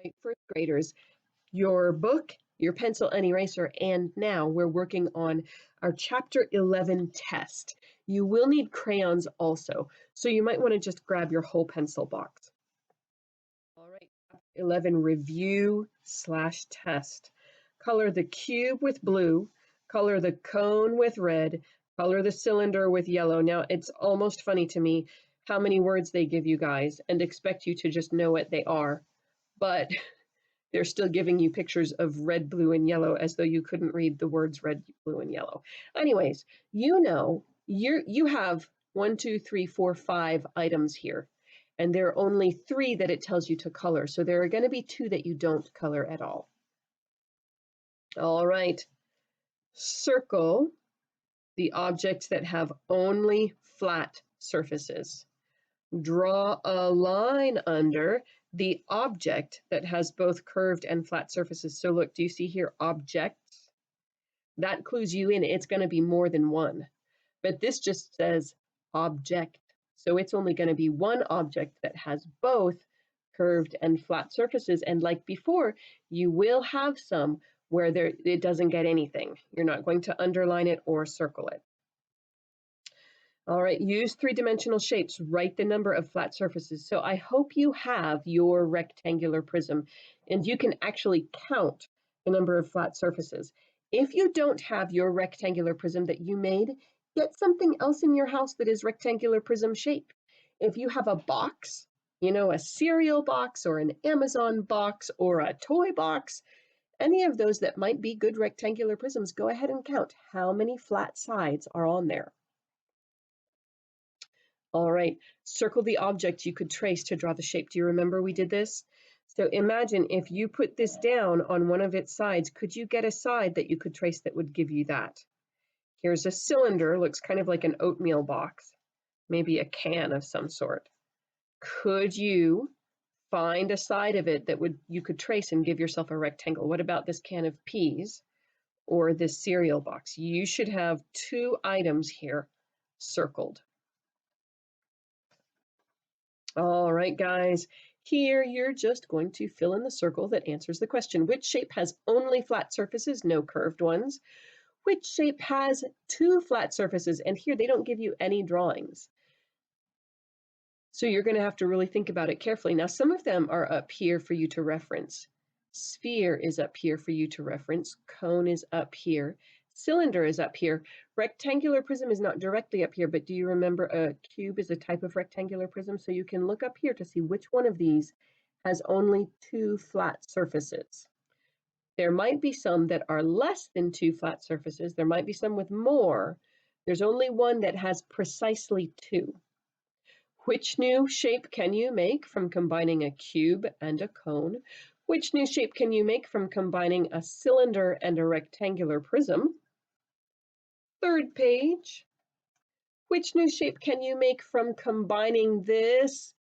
right, first graders, your book, your pencil and eraser, and now we're working on our Chapter 11 test. You will need crayons also, so you might want to just grab your whole pencil box. All right, Chapter 11 review/test. Color the cube with blue, color the cone with red, color the cylinder with yellow. Now, it's almost funny to me how many words they give you guys and expect you to just know what they are, but they're still giving you pictures of red, blue, and yellow as though you couldn't read the words red, blue, and yellow. Anyways, you have 1, 2, 3, 4, 5 items here, and there are only 3 that it tells you to color. So there are going to be 2 that you don't color at all. All right, circle the objects that have only flat surfaces. Draw a line under the object that has both curved and flat surfaces. So look, do you see here objects? That clues you in, it's going to be more than one. But this just says object. So it's only going to be one object that has both curved and flat surfaces. And like before, you will have some where it doesn't get anything. You're not going to underline it or circle it. All right, use 3-dimensional shapes. Write the number of flat surfaces. So I hope you have your rectangular prism and you can actually count the number of flat surfaces. If you don't have your rectangular prism that you made, get something else in your house that is rectangular prism shape. If you have a box, a cereal box or an Amazon box or a toy box, any of those that might be good rectangular prisms, go ahead and count how many flat sides are on there. All right, circle the object you could trace to draw the shape. Do you remember we did this? So imagine if you put this down on one of its sides, could you get a side that you could trace that would give you that? Here's a cylinder, looks kind of like an oatmeal box, maybe a can of some sort. Could you find a side of it that you could trace and give yourself a rectangle? What about this can of peas or this cereal box? You should have 2 items here circled. All right, guys, here you're just going to fill in the circle that answers the question. Which shape has only flat surfaces, no curved ones? Which shape has 2 flat surfaces? And here they don't give you any drawings. So you're going to have to really think about it carefully. Now, some of them are up here for you to reference. Sphere is up here for you to reference. Cone is up here. Cylinder is up here. Rectangular prism is not directly up here, but do you remember a cube is a type of rectangular prism? So you can look up here to see which one of these has only 2 flat surfaces. There might be some that are less than 2 flat surfaces. There might be some with more. There's only one that has precisely 2. Which new shape can you make from combining a cube and a cone? Which new shape can you make from combining a cylinder and a rectangular prism? 3rd page. Which new shape can you make from combining this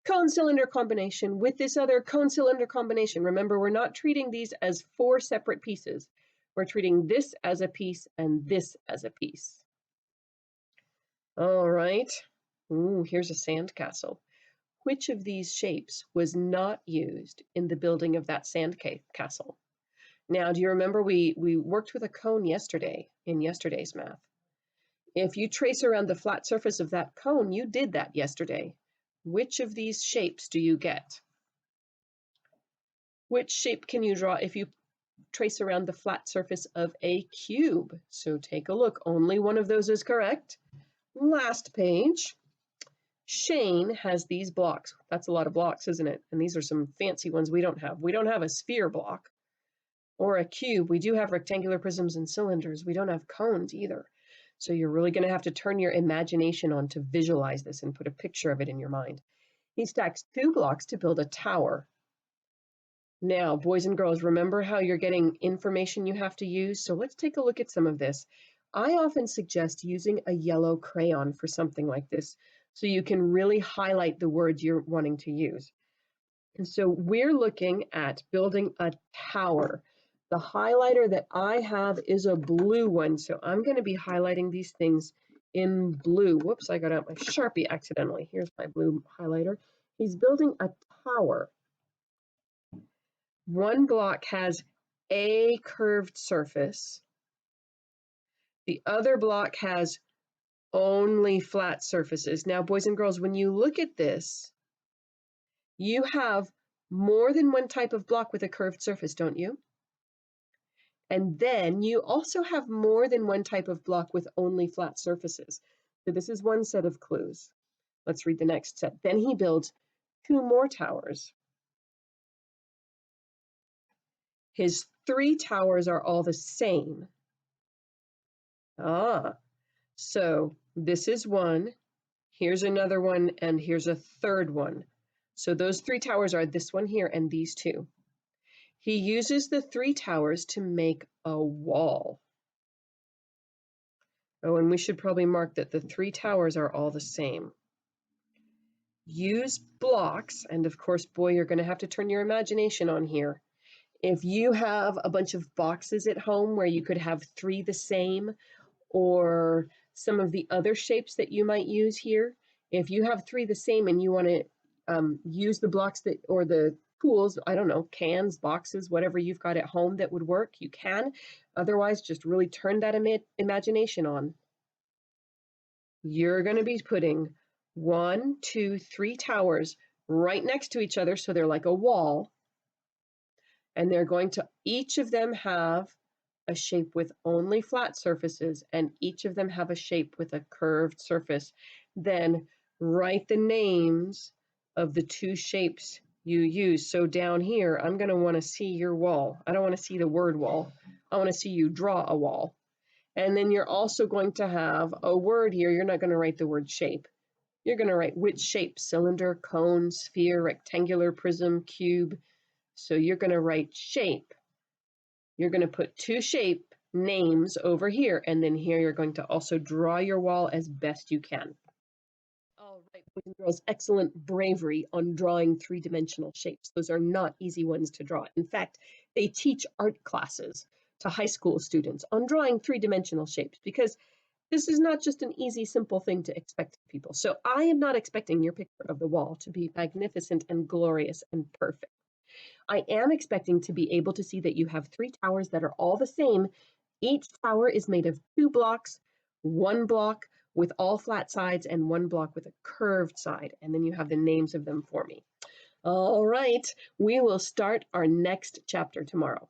cone-cylinder combination with this other cone-cylinder combination? Remember, we're not treating these as 4 separate pieces. We're treating this as a piece and this as a piece. All right. Ooh, here's a sandcastle. Which of these shapes was not used in the building of that sandcastle? Now, do you remember we worked with a cone yesterday in yesterday's math? If you trace around the flat surface of that cone, you did that yesterday. Which of these shapes do you get? Which shape can you draw if you trace around the flat surface of a cube? So take a look. Only one of those is correct. Last page. Shane has these blocks. That's a lot of blocks, isn't it? And these are some fancy ones we don't have. We don't have a sphere block or a cube. We do have rectangular prisms and cylinders. We don't have cones either. So you're really going to have to turn your imagination on to visualize this and put a picture of it in your mind. He stacks 2 blocks to build a tower. Now, boys and girls, remember how you're getting information you have to use? So let's take a look at some of this. I often suggest using a yellow crayon for something like this, so you can really highlight the words you're wanting to use. And so we're looking at building a tower. The highlighter that I have is a blue one, so I'm going to be highlighting these things in blue. Whoops, I got out my Sharpie accidentally. Here's my blue highlighter. He's building a tower. One block has a curved surface. The other block has only flat surfaces. Now, boys and girls, when you look at this, you have more than one type of block with a curved surface, don't you? And then you also have more than one type of block with only flat surfaces. So this is one set of clues. Let's read the next set. Then he builds 2 more towers. His 3 towers are all the same. So this is one, here's another one, and here's a third one. So those 3 towers are this one here and these 2. He uses the 3 towers to make a wall. Oh, and we should probably mark that the 3 towers are all the same. Use blocks, and of course, boy, you're going to have to turn your imagination on here. If you have a bunch of boxes at home where you could have 3 the same, or some of the other shapes that you might use here, if you have 3 the same and you want to use the blocks that, or the tools, I don't know, cans, boxes, whatever you've got at home that would work, you can. Otherwise, just really turn that imagination on. You're going to be putting 1, 2, 3 towers right next to each other, so they're like a wall, and they're going to, each of them have a shape with only flat surfaces, and each of them have a shape with a curved surface. Then write the names of the 2 shapes you use. So down here, I'm going to want to see your wall. I don't want to see the word wall. I want to see you draw a wall. And then you're also going to have a word here. You're not going to write the word shape. You're going to write which shape: cylinder, cone, sphere, rectangular, prism, cube. So you're going to write shape. You're going to put 2 shape names over here, and then here you're going to also draw your wall as best you can. All right, boys and girls, excellent bravery on drawing 3-dimensional shapes. Those are not easy ones to draw. In fact, they teach art classes to high school students on drawing 3-dimensional shapes, because this is not just an easy, simple thing to expect of people. So I am not expecting your picture of the wall to be magnificent and glorious and perfect. I am expecting to be able to see that you have 3 towers that are all the same. Each tower is made of 2 blocks, 1 block with all flat sides and 1 block with a curved side. And then you have the names of them for me. All right, we will start our next chapter tomorrow.